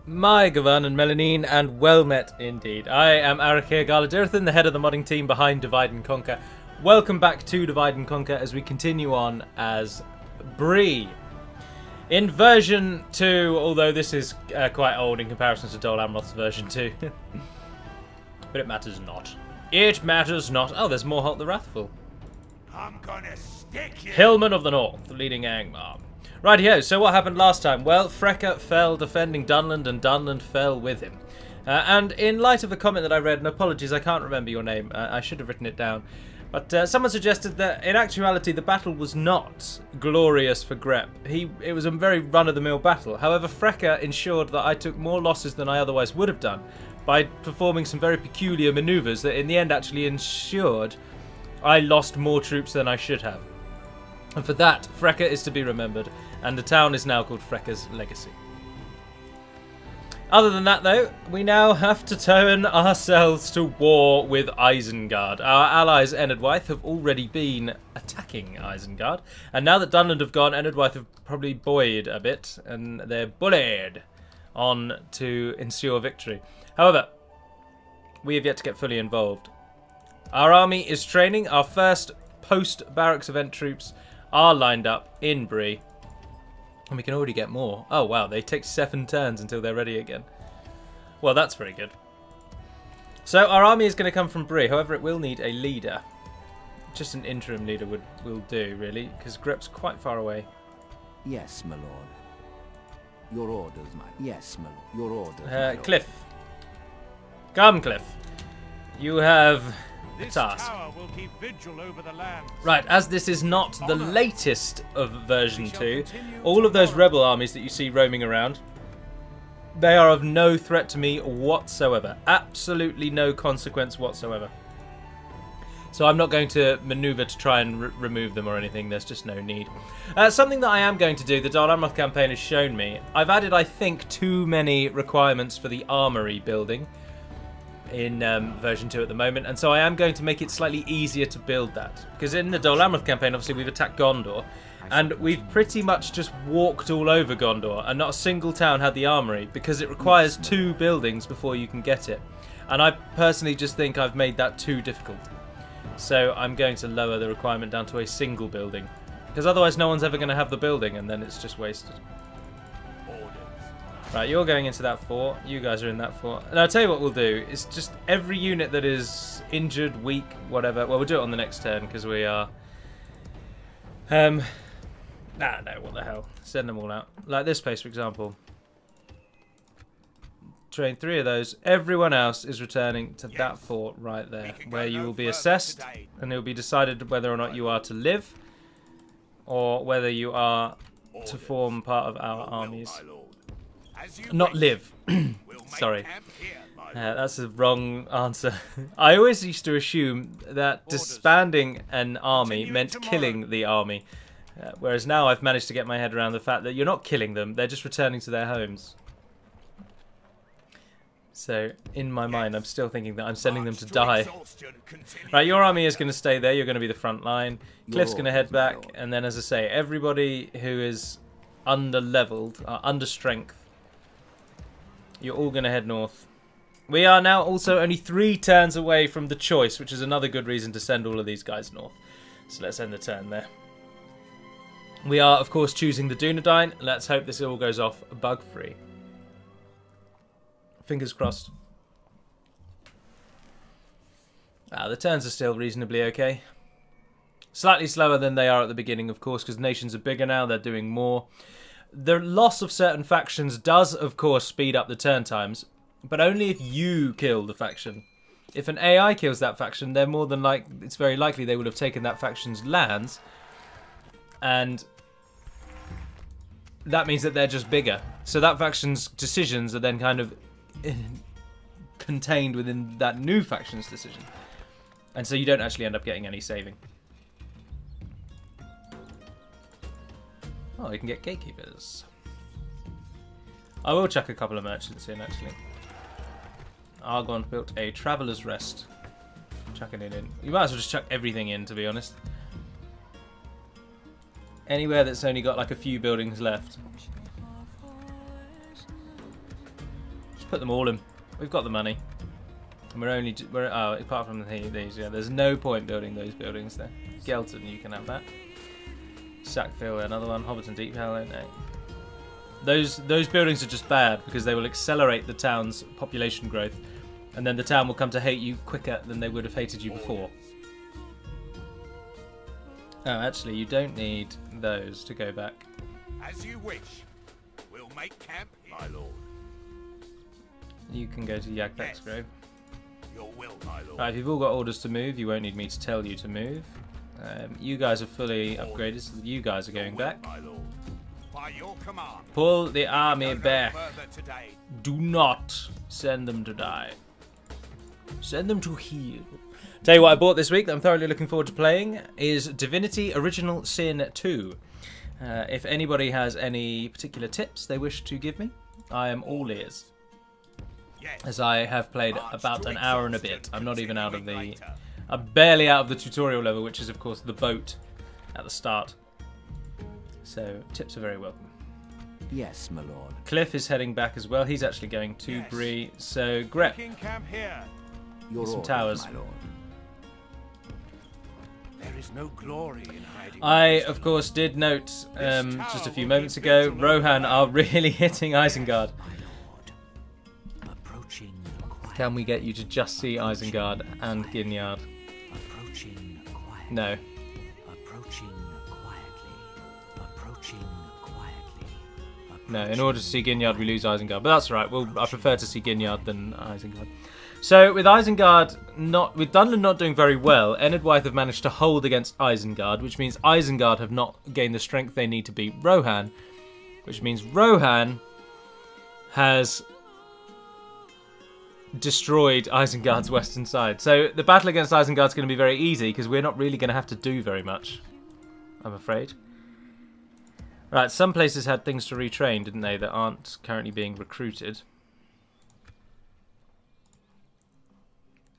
My Gavan and Melanine, and well met indeed. I am Arakir Galadirthan, the head of the modding team behind Divide and Conquer. Welcome back to Divide and Conquer as we continue on as Bree. In version 2, although this is quite old in comparison to Dol Amroth's version 2. But it matters not. It matters not. Oh, there's more Halt the Wrathful. I'm gonna stick you. Hillman of the North, leading Angmar. Rightio, so what happened last time? Well, Freka fell defending Dunland, and Dunland fell with him. And in light of the comment that I read, and apologies, I can't remember your name, I should have written it down, but someone suggested that in actuality the battle was not glorious for Grep. It was a very run-of-the-mill battle. However, Freka ensured that I took more losses than I otherwise would have done by performing some very peculiar manoeuvres that in the end actually ensured I lost more troops than I should have. And for that, Freka is to be remembered, and the town is now called Freka's Legacy. Other than that, though, we now have to turn ourselves to war with Isengard. Our allies, Enedwythe, have already been attacking Isengard, and now that Dunland have gone, Enedwythe have probably buoyed a bit, and they're bullied on to ensure victory. However, we have yet to get fully involved. Our army is training. Our first post-barracks event troops are lined up in Bree. And we can already get more. Oh wow, they take 7 turns until they're ready again. Well, that's very good. So our army is going to come from Bree. However, it will need a leader. Just an interim leader will do, really, because Grep's quite far away. Yes, my lord. Your orders, my... Yes, my lord. Your orders, my lord. Cliff. Come, Cliff. You have a task. Tower will keep vigil over the land. Right, as this is not the latest of version 2, all of those rebel armies that you see roaming around, they are of no threat to me whatsoever. Absolutely no consequence whatsoever. So I'm not going to maneuver to try and remove them or anything. There's just no need. Something that I am going to do, the Dol Amroth campaign has shown me. I've added, I think, too many requirements for the armory building in version 2 at the moment, and so I am going to make it slightly easier to build that, because in the Dol Amroth campaign obviously we've attacked Gondor and we've pretty much just walked all over Gondor, and not a single town had the armory because it requires 2 buildings before you can get it, and I personally just think I've made that too difficult. So I'm going to lower the requirement down to a single building, because otherwise no one's ever going to have the building and then it's just wasted. Right, you're going into that fort. You guys are in that fort. And I'll tell you what we'll do. It's just every unit that is injured, weak, whatever. Well, we'll do it on the next turn because we are... no, what the hell. Send them all out. Like this place, for example. Train 3 of those. Everyone else is returning to that fort right there, where you will be assessed, and it will be decided whether or not you are to live, or whether you are to form part of our armies. Not live. Sorry. That's the wrong answer. I always used to assume that disbanding an army meant killing the army. Whereas now I've managed to get my head around the fact that you're not killing them, they're just returning to their homes. So, in my mind, I'm still thinking that I'm sending them to die. Right, your army is going to stay there, you're going to be the front line. Cliff's going to head back, and then, as I say, everybody who is under-leveled, under strength, you're all going to head north. We are now also only 3 turns away from the choice, which is another good reason to send all of these guys north. So let's end the turn there. We are, of course, choosing the Dunedain. Let's hope this all goes off bug-free. Fingers crossed. The turns are still reasonably okay. Slightly slower than they are at the beginning, of course, because nations are bigger now. They're doing more. The loss of certain factions does, of course, speed up the turn times, but only if you kill the faction. If an AI kills that faction, they're more than it's very likely they will have taken that faction's lands, and that means that they're just bigger. So that faction's decisions are then kind of contained within that new faction's decision, and so you don't actually end up getting any saving. Oh, you can get gatekeepers. I will chuck a couple of merchants in, actually. Argon built a Traveller's Rest. Chucking it in. You might as well just chuck everything in, to be honest. Anywhere that's only got like a few buildings left. put them all in. We've got the money. And apart from these, yeah, there's no point building those buildings there. Gelton, you can have that. Sackville, another one. Hobbiton Deep Hell, no. Those buildings are just bad because they will accelerate the town's population growth, and then the town will come to hate you quicker than they would have hated you before. Oh, actually, you don't need those to go back. As you wish. We'll make camp here, my lord. You can go to Yagdak's grave. Your will, my lord. Right, if you've all got orders to move, you won't need me to tell you to move. You guys are fully upgraded, so you guys are going back. My lord. By your command. Pull the army back. Today. Do not send them to die. Send them to heal. Tell you what I bought this week that I'm thoroughly looking forward to playing is Divinity Original Sin 2. If anybody has any particular tips they wish to give me, I am all ears. As I have played about an hour and a bit. I'm not even out of the... I'm barely out of the tutorial level, which is of course the boat at the start. So tips are very welcome. Yes, my lord. Cliff is heading back as well. He's actually going to Bree. So Grep, Camp here. Your some orders, towers. my lord. There is no glory in hiding. I of course did note just a few moments ago, Rohan are really hitting Isengard. Can we get you to just see Isengard and Ginyard? No. No, in order to see Ginyard, we lose Isengard. But that's all right. Well, I prefer to see Ginyard than Isengard. So, with with Dunland not doing very well, Enedwythe have managed to hold against Isengard, which means Isengard have not gained the strength they need to beat Rohan, which means Rohan has destroyed Isengard's western side. So the battle against Isengard is going to be very easy because we're not really going to have to do very much, I'm afraid. Right, some places had things to retrain, didn't they, that aren't currently being recruited.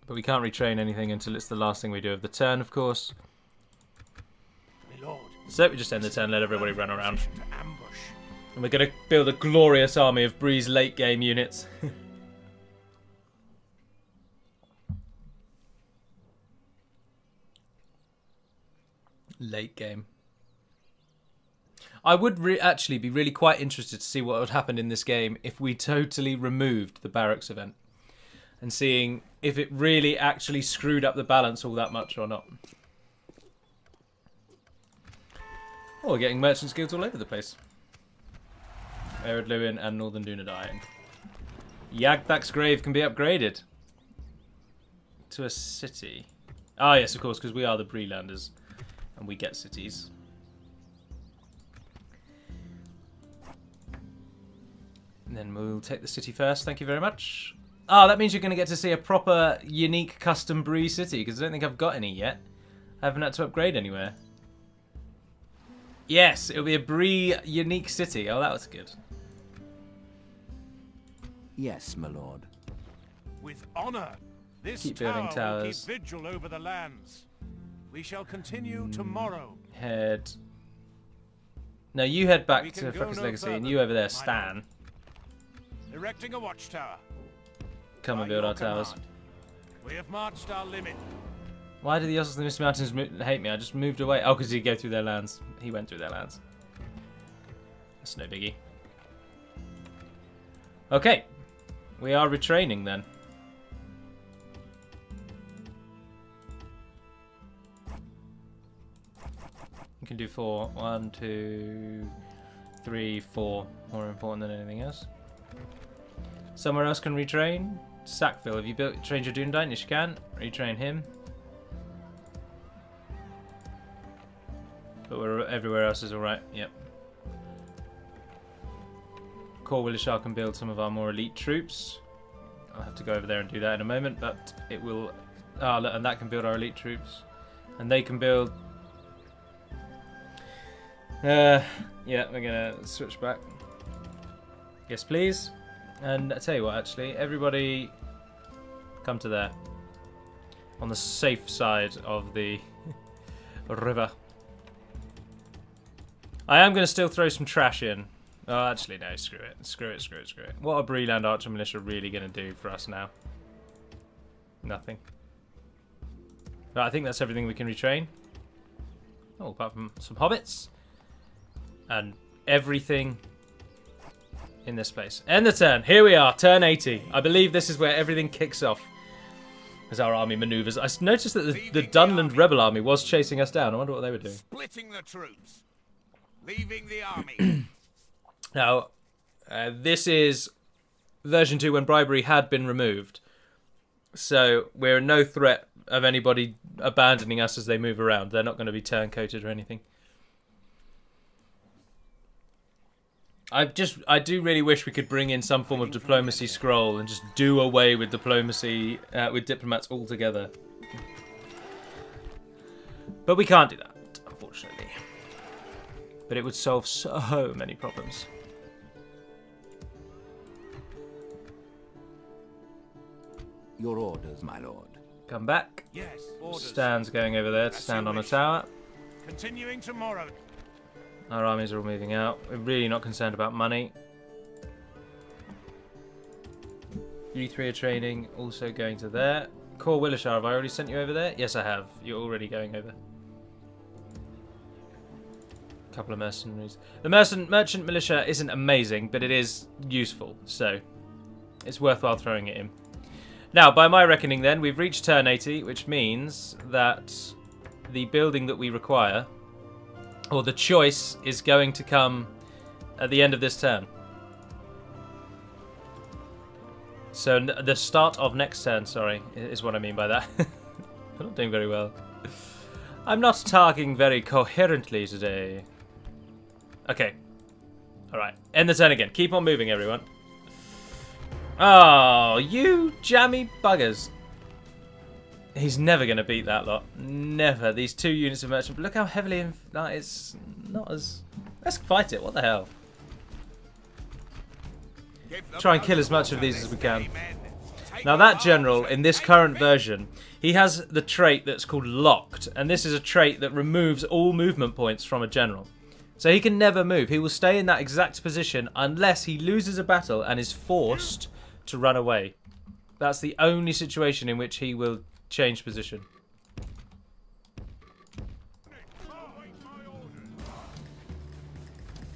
But we can't retrain anything until it's the last thing we do of the turn, of course. So we just end the turn, let everybody run around. And we're going to build a glorious army of Bree's late game units. Late game. I would actually be really quite interested to see what would happen in this game if we totally removed the barracks event and seeing if it really actually screwed up the balance all that much or not. Oh, we're getting merchants guilds all over the place. Ered Luin and Northern Dunedain. Yagdak's grave can be upgraded to a city. Ah, yes, of course, because we are the Breelanders. And we get cities. And then we'll take the city first. Thank you very much. Ah, that means you're going to get to see a proper, unique, custom Bree city. Because I don't think I've got any yet. I haven't had to upgrade anywhere. Yes, it'll be a Bree unique city. Oh, that was good. Yes, my lord. With honor, this Keep building tower will towers. keep vigil over the lands. We shall continue tomorrow. Head. No, you head back We to can go Freckles no Legacy, further, and you over there, my Stan. Erecting a watchtower. Come and By build your our towers. command. We have marched our limit. Why did the Ossos of the Misty Mountains hate me? I just moved away. Oh, because he'd go through their lands. He went through their lands. That's no biggie. Okay. We are retraining then. You can do 4. 1, 2, 3, 4. More important than anything else. Somewhere else can retrain. Sackville. Have you trained your Dunedain? Yes, you can. Retrain him. But everywhere else is alright. Yep. Core Willishar can build some of our more elite troops. I'll have to go over there and do that in a moment, but it will... Ah, and that can build our elite troops. And they can build... yeah, we're gonna switch back. Yes, please. And I tell you what, actually, everybody come to there. On the safe side of the river. I am going to still throw some trash in. Oh, actually, no, screw it. Screw it, screw it, screw it. What are Breeland Archer Militia really going to do for us now? Nothing. But I think that's everything we can retrain. Oh, apart from some hobbits. And everything in this place. End the turn. Here we are, turn 80. I believe this is where everything kicks off as our army maneuvers. I noticed that the Dunland rebel army was chasing us down. I wonder what they were doing. Splitting the troops. Leaving the army. Now, this is version 2 when bribery had been removed. So we're no threat of anybody abandoning us as they move around. They're not going to be turncoated or anything. I do really wish we could bring in some form of diplomacy scroll and just do away with diplomacy with diplomats altogether. But we can't do that, unfortunately. But it would solve so many problems. Your orders, my lord. Come back. Yes, orders. Stan's going over there to stand on a tower. Continuing tomorrow. Our armies are all moving out. We're really not concerned about money. You 3 are training, also going to there. Core Willishar, have I already sent you over there? Yes, I have. You're already going over. A couple of mercenaries. The merchant militia isn't amazing, but it is useful, so it's worthwhile throwing it in. Now, by my reckoning then, we've reached turn 80, which means that the building that we require, or the choice, is going to come at the end of this turn. So the start of next turn, sorry, is what I mean by that. I'm not doing very well. I'm not talking very coherently today. Okay. Alright, end the turn again. Keep on moving, everyone. Oh, you jammy buggers. He's never going to beat that lot. Never. These 2 units of merchant. But look how heavily... it's not as... Let's fight it. What the hell? Try and kill as much of these as we can. Now that general, in this current version, he has the trait that's called Locked. And this is a trait that removes all movement points from a general. So he can never move. He will stay in that exact position unless he loses a battle and is forced to run away. That's the only situation in which he will change position.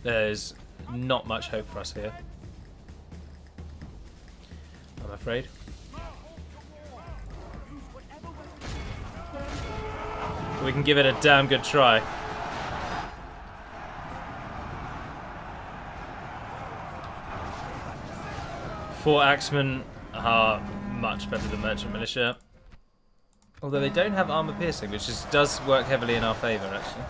There's not much hope for us here, I'm afraid. We can give it a damn good try. Four axemen are much better than merchant militia. Although they don't have armor piercing, which does work heavily in our favour, actually.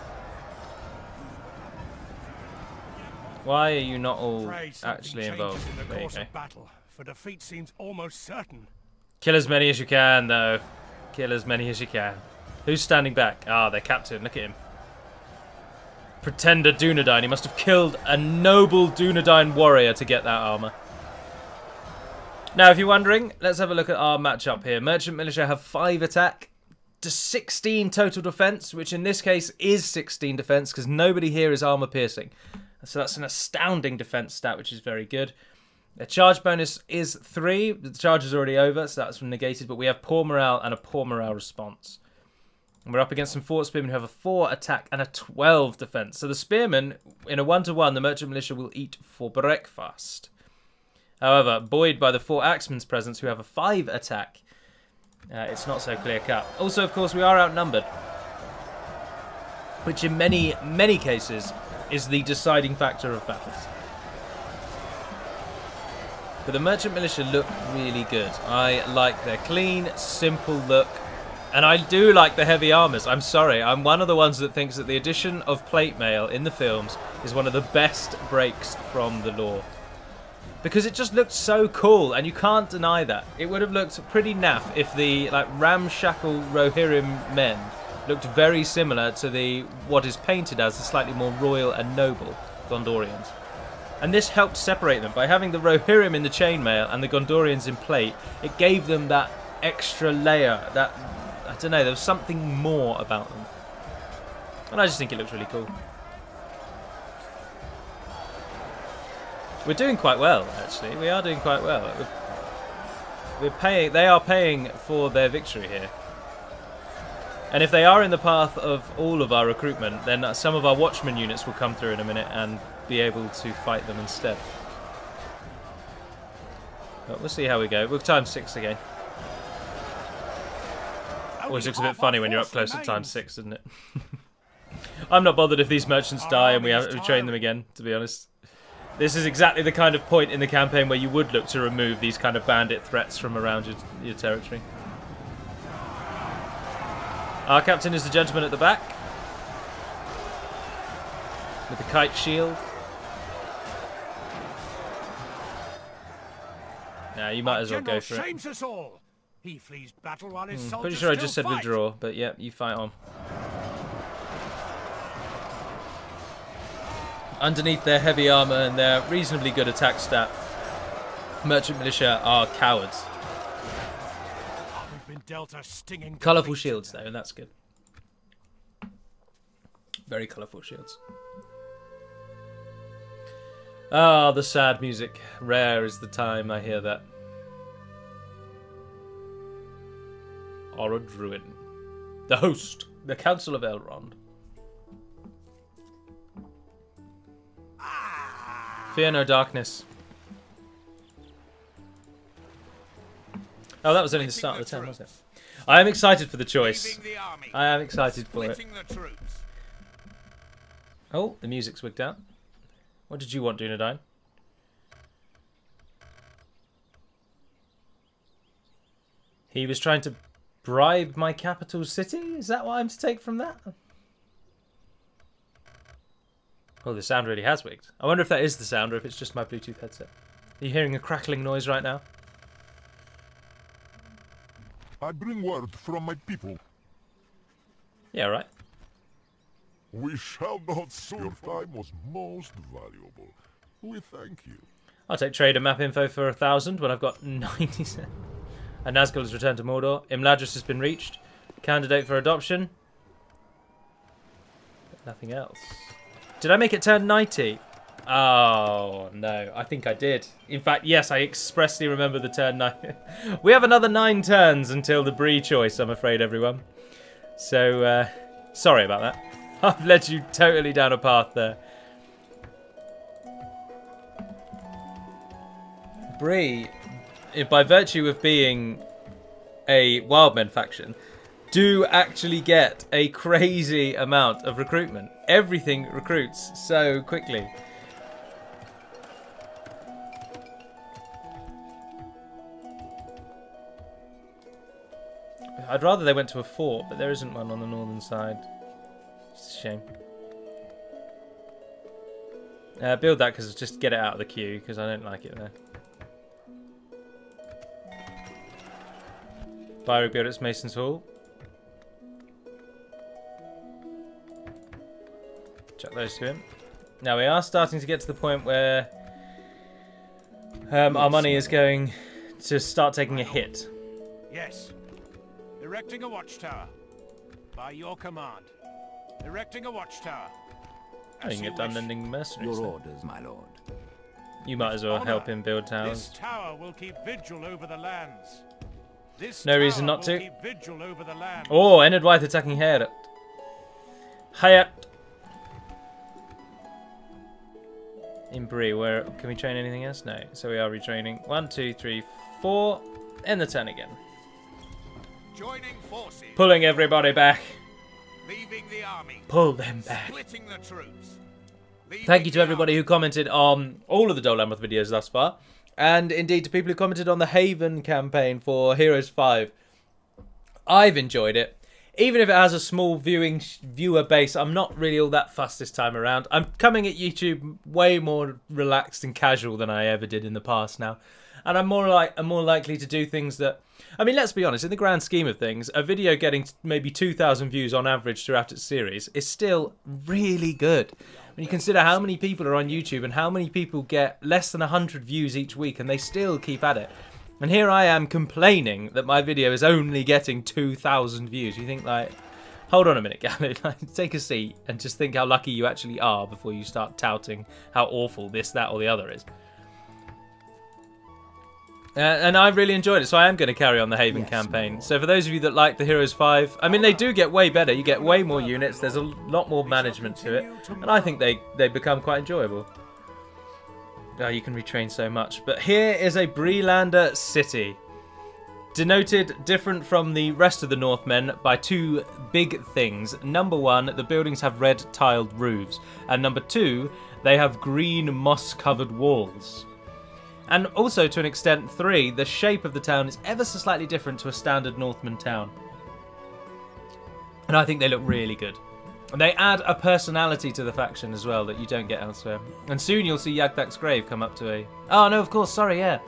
Why are you not all actually involved? There you go. Battle, for defeat seems almost certain. Kill as many as you can, though. Kill as many as you can. Who's standing back? Ah, their captain. Look at him. Pretender Dunedain. He must have killed a noble Dunedain warrior to get that armor. Now, if you're wondering, let's have a look at our matchup here. Merchant Militia have 5 attack to 16 total defense, which in this case is 16 defense because nobody here is armor piercing. So that's an astounding defense stat, which is very good. Their charge bonus is 3. The charge is already over, so that's negated, but we have poor morale and a poor morale response. And we're up against some fort spearmen who have a 4 attack and a 12 defense. So the spearmen, in a 1-to-1, the merchant militia will eat for breakfast. However, buoyed by the 4 axemen's presence who have a 5 attack, it's not so clear-cut. Also, of course, we are outnumbered, which in many, many cases is the deciding factor of battles. But the merchant militia look really good. I like their clean, simple look. And I do like the heavy armors. I'm sorry, I'm one of the ones that thinks that the addition of plate mail in the films is one of the best breaks from the lore. Because it just looked so cool, and you can't deny that. It would have looked pretty naff if the ramshackle Rohirrim men looked very similar to what is painted as the slightly more royal and noble Gondorians. And this helped separate them. By having the Rohirrim in the chainmail and the Gondorians in plate, it gave them that extra layer, that, I don't know, there was something more about them. And I just think it looks really cool. We're doing quite well, actually. We are doing quite well. We're paying. They are paying for their victory here. And if they are in the path of all of our recruitment, then some of our watchman units will come through in a minute and be able to fight them instead. But we'll see how we go. We'll times 6 again. Always looks a bit funny when you're up close to times 6, doesn't it? I'm not bothered if these merchants die and we have to train them again, to be honest. This is exactly the kind of point in the campaign where you would look to remove these kind of bandit threats from around your territory. Our captain is the gentleman at the back with the kite shield. Nah, you might as well go for it. Us all. He flees battle while his soldiers pretty sure I just still said fight. withdraw, but yeah, you fight on. Underneath their heavy armour and their reasonably good attack stat, merchant militia are cowards. We've been dealt a stinging Colourful defeat. shields though, and that's good. Very colourful shields. Ah, the sad music. Rare is the time I hear that. Or a druid. The host. The Council of Elrond. Fear no darkness. Oh, that was only the start of the turn, wasn't it? I am excited for the choice. I am excited for it. Oh, the music's wigged out. What did you want, Dunedain? He was trying to bribe my capital city? Is that what I'm to take from that? Oh, the sound really has wigged. I wonder if that is the sound or if it's just my Bluetooth headset. Are you hearing a crackling noise right now? I bring word from my people. Yeah, right. We shall not soon. Your time was most valuable. We thank you. I'll take trade and map info for 1,000 when I've got 97. And Nazgul has returned to Mordor. Imladris has been reached. Candidate for adoption. But nothing else. Did I make it turn 90? Oh, no. I think I did. In fact, yes, I expressly remember the turn 90. We have another 9 turns until the Bree choice, I'm afraid, everyone. So, sorry about that. I've led you totally down a path there. Bree, by virtue of being a Wildmen faction, do actually get a crazy amount of recruitment. Everything recruits so quickly. I'd rather they went to a fort, but there isn't one on the northern side. It's a shame. Build that because just get it out of the queue because I don't like it there. Barrow build its Mason's Hall. Chuck those to him. Now we are starting to get to the point where our money is going to start taking a hit. Yes. Erecting a watchtower. By your command. Erecting a watchtower. Oh, you can get done lending mercenaries. Your then. orders, my lord. You might as well help him build This towers. tower will keep vigil over the lands. This No reason tower not to. will keep vigil over the lands. Oh, Enedwyth attacking Hayat. Hayat. In Bree, where can we train anything else? No. So we are retraining. 1, 2, 3, 4. End the turn again. Joining forces. Pulling everybody back. Leaving the army. Pull them back. Splitting the troops. Thank you to everybody who commented on all of the Dol Amroth videos thus far. And indeed to people who commented on the Haven campaign for Heroes 5. I've enjoyed it. Even if it has a small viewer base, I'm not really all that fussed this time around. I'm coming at YouTube way more relaxed and casual than I ever did in the past now. And I'm more likely to do things that... I mean, let's be honest, in the grand scheme of things, a video getting maybe 2,000 views on average throughout its series is still really good. When you consider how many people are on YouTube and how many people get less than 100 views each week and they still keep at it. And here I am complaining that my video is only getting 2,000 views. You think, like, hold on a minute, Gallon. Take a seat and just think how lucky you actually are before you start touting how awful this, that or the other is. And I really enjoyed it, so I am going to carry on the Haven campaign. So for those of you that like the Heroes 5, I mean, they do get way better. You get way more units. There's a lot more management to it. And I think they become quite enjoyable. Oh, you can retrain so much. But here is a Breelander city. Denoted different from the rest of the Northmen by two big things. Number one, the buildings have red tiled roofs. And number two, they have green moss-covered walls. And also, to an extent, 3, the shape of the town is ever so slightly different to a standard Northman town. And I think they look really good. And they add a personality to the faction as well that you don't get elsewhere. And soon you'll see Yagdak's grave come up to a... Oh, no, of course, sorry, yeah.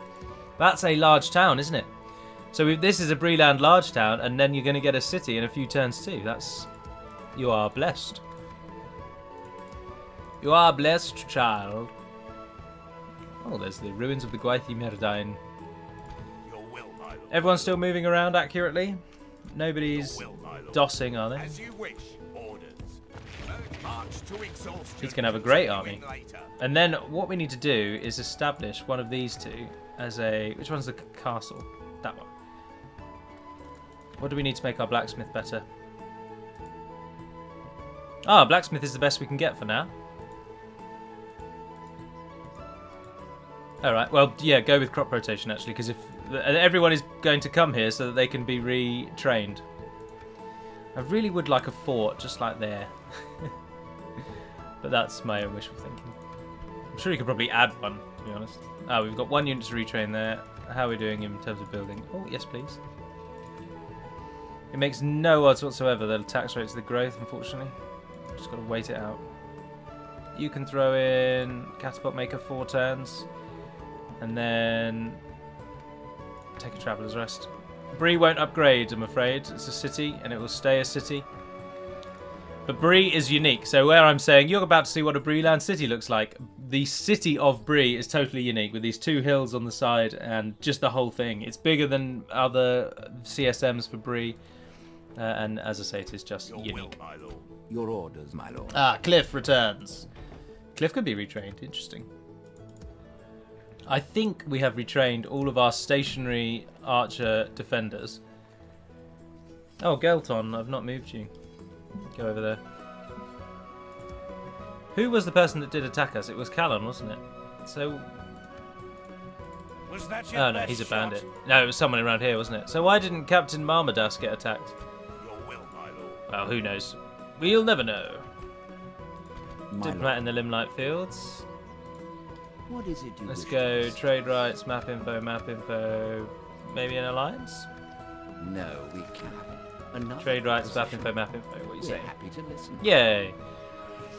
That's a large town, isn't it? So this is a Breeland large town, and then you're going to get a city in a few turns too. That's... You are blessed. You are blessed, child. Oh, there's the ruins of the Gwaith Myrdain. Everyone's still moving around accurately. Nobody's dossing, are they? He's going to have a great army. And then what we need to do is establish one of these two as a... Which one's the castle? That one. What do we need to make our blacksmith better? Ah, blacksmith is the best we can get for now. Alright, well, yeah, go with crop rotation, actually, because if everyone is going to come here so that they can be retrained. I really would like a fort, just like there. But that's my own wishful thinking. I'm sure you could probably add one, to be honest. Ah, we've got 1 unit to retrain there. How are we doing in terms of building? Oh, yes, please. It makes no odds whatsoever, the tax rates of the growth, unfortunately. Just got to wait it out. You can throw in Catapult Maker 4 turns. And then take a Traveller's Rest. Bree won't upgrade, I'm afraid. It's a city, and it will stay a city. But Bree is unique. So where I'm saying you're about to see what a Breeland city looks like, the city of Bree is totally unique, with these 2 hills on the side and just the whole thing. It's bigger than other CSMs for Bree. And as I say, it is just unique. Your orders, my lord. Ah, Cliff returns. Cliff could be retrained. Interesting. I think we have retrained all of our stationary archer defenders. Oh, Gelton, I've not moved you. Go over there. Who was the person that did attack us? It was Callan, wasn't it? So... Was that your oh no, he's a bandit. No, it was someone around here, wasn't it? So why didn't Captain Marmadas get attacked? Your will, my lord. Well, who knows? We'll never know. My Diplomat lord. in the Limelight Fields. What is it you Let's wish go to ask? trade rights, map info, maybe an alliance? No, we can't. Another Trade rights, map proposition. info, what are you We're saying? happy to listen. Yay!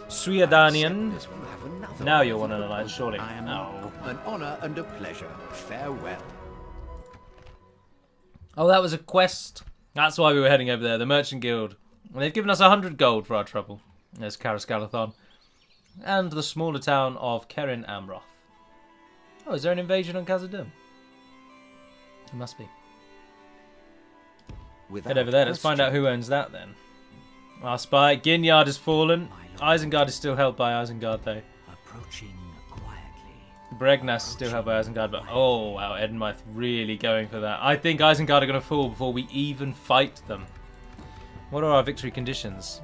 Sweardanian. This will have another Now you'll worthy want an alliance, surely. I am Oh. an honour and a pleasure. Farewell. Oh, that was a quest. That's why we were heading over there, the Merchant Guild. And they've given us 100 gold for our trouble. There's Carascalathon. And the smaller town of Kerin Amroth. Oh, is there an invasion on Khazad-dûm? It must be. Head over there, let's find out who owns that then. Our spy, Ginyard has fallen. Isengard is still held by Isengard though. Approaching quietly. Bregnas is still held by Isengard, but oh wow, Edmith really going for that. I think Isengard are going to fall before we even fight them. What are our victory conditions?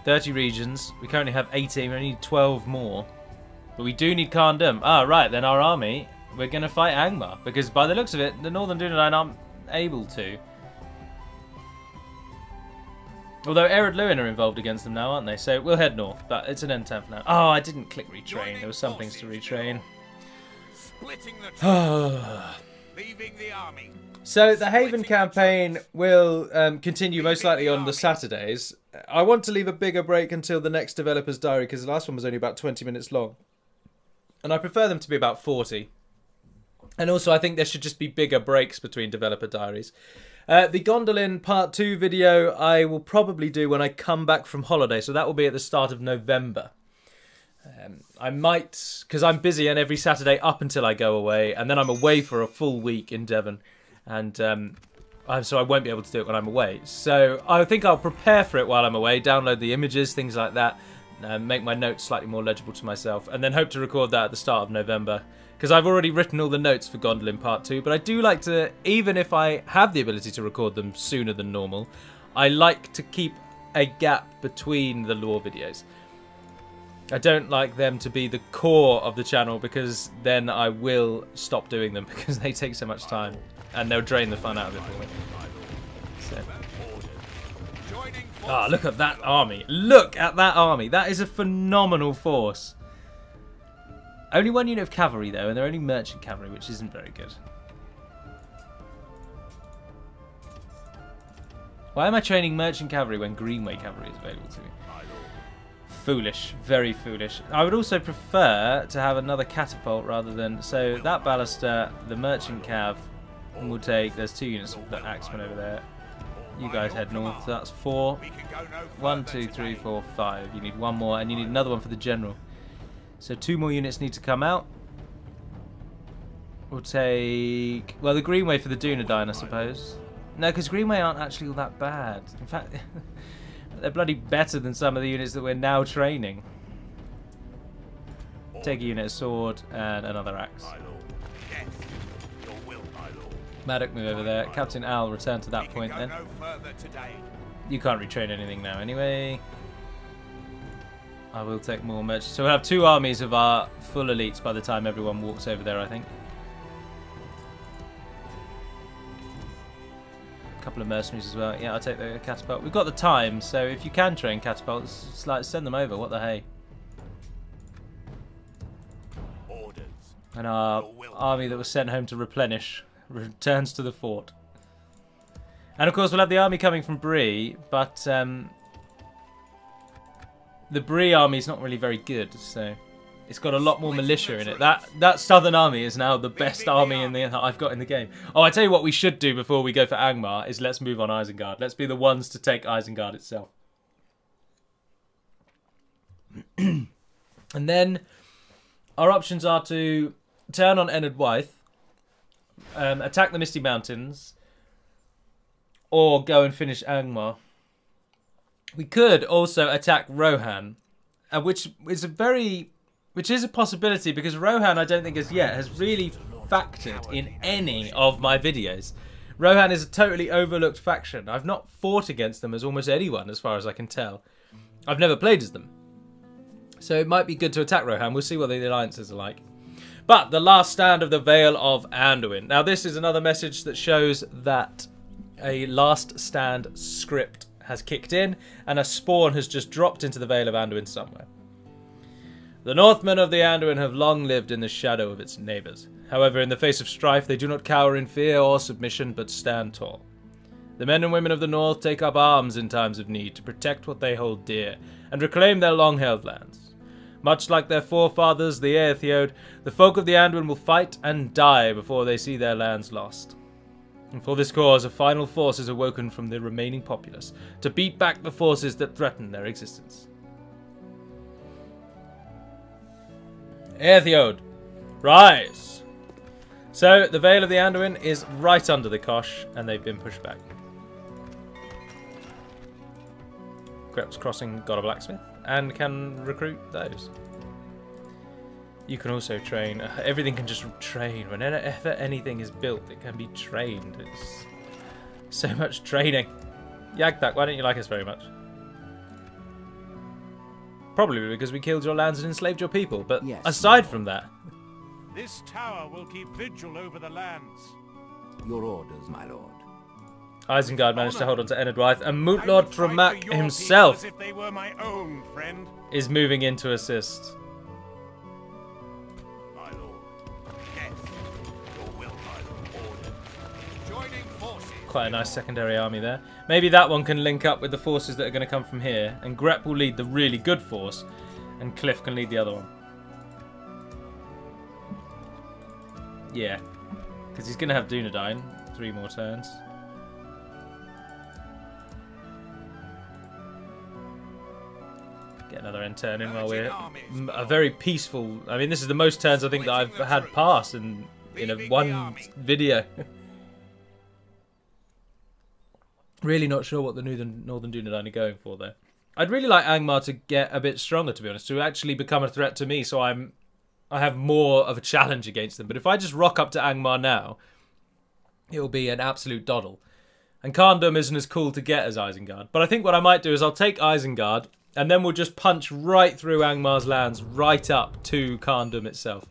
30 regions. We currently have 18, we only need 12 more. But we do need Khazad-dûm. Ah, right, then our army, we're going to fight Angmar. Because by the looks of it, the Northern Dunedain aren't able to. Although Ered Luin are involved against them now, aren't they? So we'll head north, but it's an end turn for now. Oh, I didn't click retrain. There were some things to retrain. Splitting the troops, leaving the army. So the Haven campaign will continue most likely on the Saturdays. I want to leave a bigger break until the next developer's diary because the last one was only about 20 minutes long. And I prefer them to be about 40. And also I think there should just be bigger breaks between developer diaries. The Gondolin Part 2 video I will probably do when I come back from holiday. So that will be at the start of November. I might, because I'm busy and every Saturday up until I go away. And then I'm away for a full week in Devon. And so I won't be able to do it when I'm away. So I think I'll prepare for it while I'm away. Download the images, things like that. Make my notes slightly more legible to myself. And then hope to record that at the start of November. because I've already written all the notes for Gondolin Part 2, but I do like to, even if I have the ability to record them sooner than normal, I like to keep a gap between the lore videos. I don't like them to be the core of the channel, because then I will stop doing them because they take so much time and they'll drain the fun out of it for me. So. Ah, look at that army. Look at that army. That is a phenomenal force. Only one unit of cavalry though, and they're only merchant cavalry, which isn't very good. Why am I training merchant cavalry when Greenway cavalry is available to me? Foolish, very foolish. I would also prefer to have another catapult rather than... So that ballista, the merchant cav, will take... There's 2 units of the axemen over there. You guys head north. So that's 4. 1, 2, 3, 4, 5. You need 1 more, and you need another one for the general. So 2 more units need to come out. We'll take... Well, the Greenway for the Dunedain, I suppose. No, because Greenway aren't actually all that bad. In fact... They're bloody better than some of the units that we're now training. Take a unit of sword and another axe. Maddock, move over there. Captain Al, return to that point then. You can't retrain anything now anyway. I will take more merchants. So we'll have 2 armies of our full elites by the time everyone walks over there, I think. Couple of mercenaries as well. Yeah, I'll take the catapult. We've got the time, so if you can train catapults, just like send them over. What the hey? Orders. And our army that was sent home to replenish returns to the fort. And of course, we'll have the army coming from Bree, but the Bree army is not really very good, so it's got a lot more militia in it. That southern army is now the best army that I've got in the game. Oh, I tell you what we should do before we go for Angmar is let's move on Isengard. Let's be the ones to take Isengard itself. And then our options are to turn on Enid Wythe, attack the Misty Mountains, or go and finish Angmar. We could also attack Rohan, which is a possibility, because Rohan, I don't think as yet has really factored in any of my videos. Rohan is a totally overlooked faction. I've not fought against them as almost anyone, as far as I can tell. I've never played as them. So it might be good to attack Rohan. We'll see what the alliances are like. But the last stand of the Vale of Anduin. Now this is another message that shows that a last stand script has kicked in, and a spawn has just dropped into the Vale of Anduin somewhere. The Northmen of the Anduin have long lived in the shadow of its neighbours. However, in the face of strife, they do not cower in fear or submission, but stand tall. The men and women of the North take up arms in times of need to protect what they hold dear, and reclaim their long-held lands. Much like their forefathers, the Aethiod, the folk of the Anduin will fight and die before they see their lands lost. And for this cause, a final force is awoken from the remaining populace, to beat back the forces that threaten their existence. Aethiod, rise! So, the Vale of the Anduin is right under the Kosh, and they've been pushed back. Grep's Crossing got a blacksmith, and can recruit those. You can also train. Everything can just train. Whenever anything is built, it can be trained. It's so much training. Yagdak, why don't you like us very much? Probably because we killed your lands and enslaved your people, but yes, aside from that... This tower will keep vigil over the lands. Your orders, my lord. Isengard managed to hold on to Enid Wythe, and Moot Lord Tramak himself if they were my own, friend. Is moving in to assist. My lord. Yes. Your will, my lord. Order. Joining forces. Quite a nice secondary army there. Maybe that one can link up with the forces that are going to come from here, and Grep will lead the really good force, and Cliff can lead the other one. Yeah, because he's going to have Dunedain 3 more turns. Get another end turn in while we're a very peaceful... I mean, this is the most turns I think that I've had pass in one video. Really not sure what the Northern Dunedain are going for there. I'd really like Angmar to get a bit stronger, to be honest, to actually become a threat to me, so I'm I have more of a challenge against them. But if I just rock up to Angmar now, it will be an absolute doddle. And Carndom isn't as cool to get as Isengard. But I think what I might do is I'll take Isengard, and then we'll just punch right through Angmar's lands, right up to Carndom itself.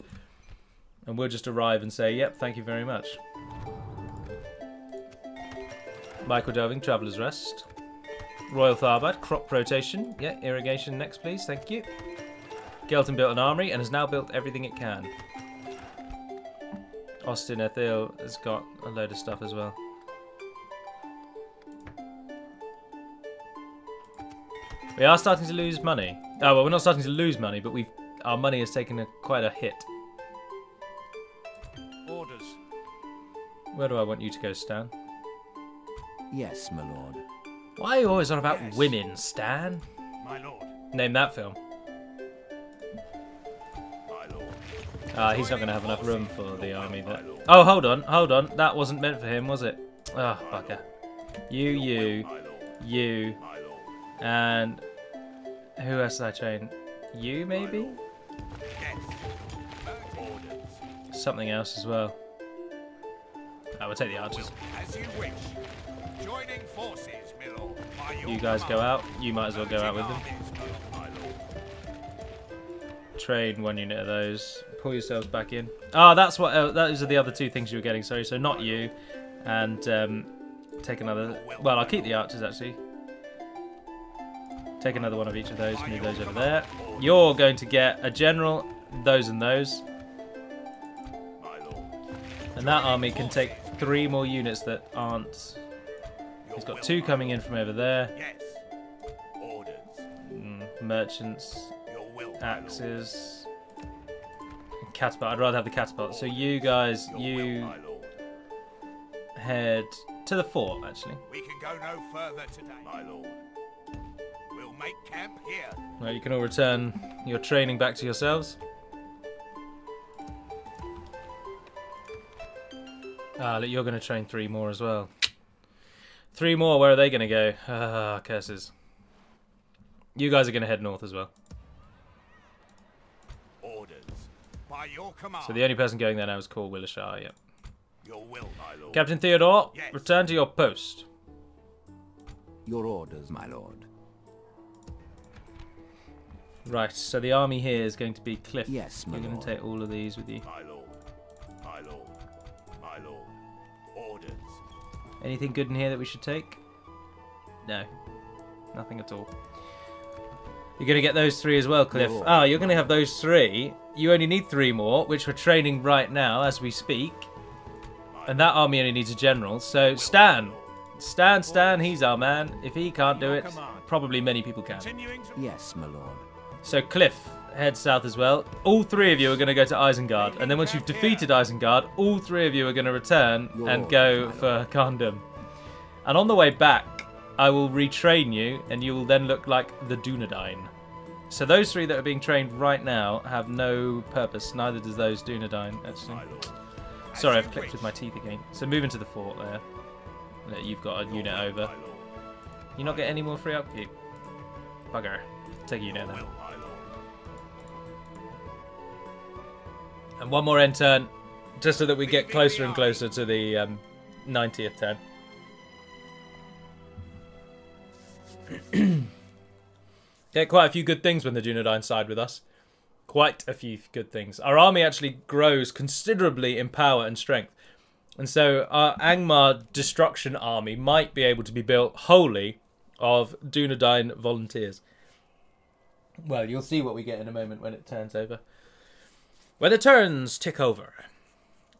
And we'll just arrive and say, yep, thank you very much. Michael Delving, Traveller's Rest. Royal Tharbad, crop rotation. Yeah, irrigation next, please. Thank you. Gelton built an armory and has now built everything it can. Austin Ethel has got a load of stuff as well. We are starting to lose money. Oh, well, we're not starting to lose money, but our money has taken quite a hit. Orders. Where do I want you to go, Stan? Yes, my lord. Why are you always on about women, Stan? My lord. Name that film. My lord. He's not going to have enough room for the army. Oh, hold on. That wasn't meant for him, was it? Oh, bugger. You, and who else did I train? You, maybe? Yes. Orders. Something else as well. Oh, we'll take the archers. As you wish. Joining forces, my lord. By your You guys go out. You might as well go out with them. Train one unit of those. Pull yourselves back in. Ah, that's what. Those are the other two things you were getting. Sorry, so not you, and take another. Well, I'll keep the archers actually. Take another one of each of those. Move those over there. You're going to get a general, those and those, and that army can take 3 more units that aren't. He's got 2 coming in from over there. Yes. Orders. Merchants, axes, and catapult. I'd rather have the catapult. So you guys, you head to the fort, actually. We can go no further today, my lord. We'll make camp here. Well, you can all return your training back to yourselves. Ah, look, you're going to train 3 more as well. 3 more, where are they going to go? Ah, curses. You guys are going to head north as well. Orders. By your command. So the only person going there now is Cor Willishar, yep. Your will, my lord. Captain Theodore, Yes. return to your post. Your orders, my lord. Right, so the army here is going to be Cliff. Yes, my You're going lord. to take all of these with you. My lord. My lord. My lord. Orders. Anything good in here that we should take? No. Nothing at all. You're going to get those 3 as well, Cliff. No. Ah, you're going to have those 3. You only need 3 more, which we're training right now as we speak. And that army only needs a general. So, Stan, he's our man. If he can't do it, probably many people can. Continuing to Yes, my lord. So Cliff, head south as well. All 3 of you are going to go to Isengard. And then once you've defeated Isengard, all 3 of you are going to return and go for Carndom. And on the way back, I will retrain you, and you will then look like the Dunedain. So those 3 that are being trained right now have no purpose. Neither does those Dunedain, actually. Sorry, I've clicked with my teeth again. So move into the fort there. You've got a unit over. You not get any more free upkeep? Bugger. Take a unit then. And one more end turn, just so that we get closer and closer to the 90th turn. Get quite a few good things when the Dunedain side with us. Quite a few good things. Our army actually grows considerably in power and strength. And so our Angmar destruction army might be able to be built wholly of Dunedain volunteers. Well, you'll see what we get in a moment when it turns over. When the turns tick over.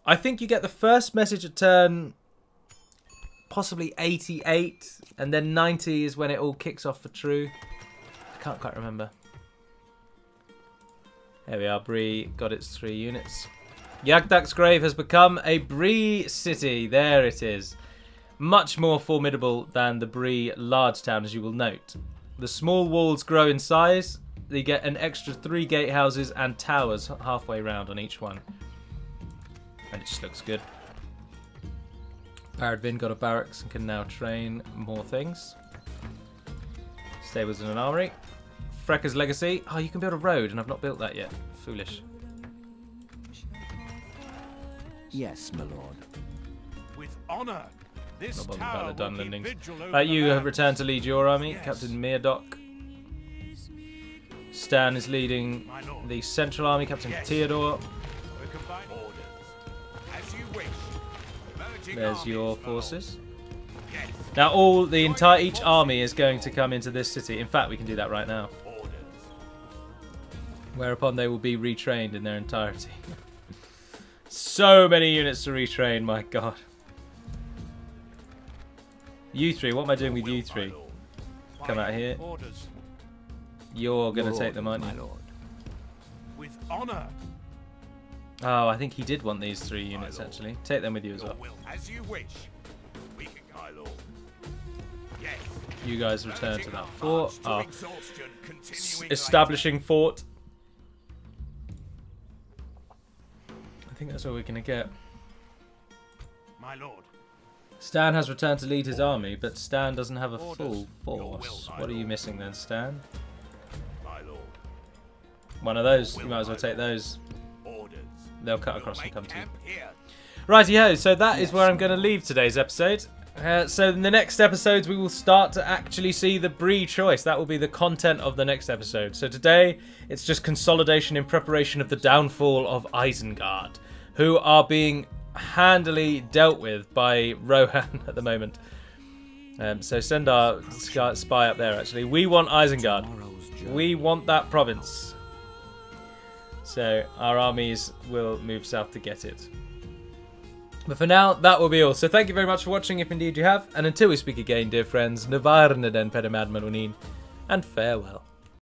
I think you get the first message at turn possibly 88, and then 90 is when it all kicks off for true. I can't quite remember. There we are, Bree got its 3 units. Yagdak's grave has become a Bree city. There it is. Much more formidable than the Bree large town, as you will note. The small walls grow in size. They get an extra 3 gatehouses and towers halfway round on each one. And it just looks good. Paradvin got a barracks and can now train more things. Stables and an armory. Frekka's legacy. Oh, you can build a road, and I've not built that yet. Foolish. Yes, my lord. With honor. This Not bothered tower about the will keep Dunlandings. vigil over Right, you the have land. returned to lead your army. Yes. Captain Meardock. Stan is leading My lord. the central army. Captain Yes. Theodore. We combine orders. As you wish. Merging There's your armies, my lord. forces. Yes. Now each army is going to come into this city. In fact, we can do that right now. Orders. Whereupon they will be retrained in their entirety. So many units to retrain, my god. You three, what am I doing with you three? Come out here. Orders. You're going Your to take them, orders, aren't my you? lord. With honor. Oh, I think he did want these 3 units, lord. actually. Take them with you as Your well. will. As you wish. We can, my lord. Yes. You guys return to Merging that our fort. march to Oh, exhaustion, continuing establishing fort. I think that's all we're going to get. later. My lord. Stan has returned to lead his army, but Stan doesn't have a Orders. full Your force. will, my What are you lord. missing then, Stan? My lord. One of those. Will, You might as well my take lord. those. Orders. They'll cut We'll across and make come to you. camp here. Righty-ho, so that is where I'm going to leave today's episode. So in the next episodes, we will start to actually see the Bree choice. That will be the content of the next episode. So today, it's just consolidation in preparation of the downfall of Isengard, who are being handily dealt with by Rohan at the moment. So send our spy up there, actually. We want Isengard. Tomorrow's journey. We want that province. So our armies will move south to get it. But for now, that will be all. So thank you very much for watching, if indeed you have. And until we speak again, dear friends, Navarne den Pedamad Malunin, and farewell.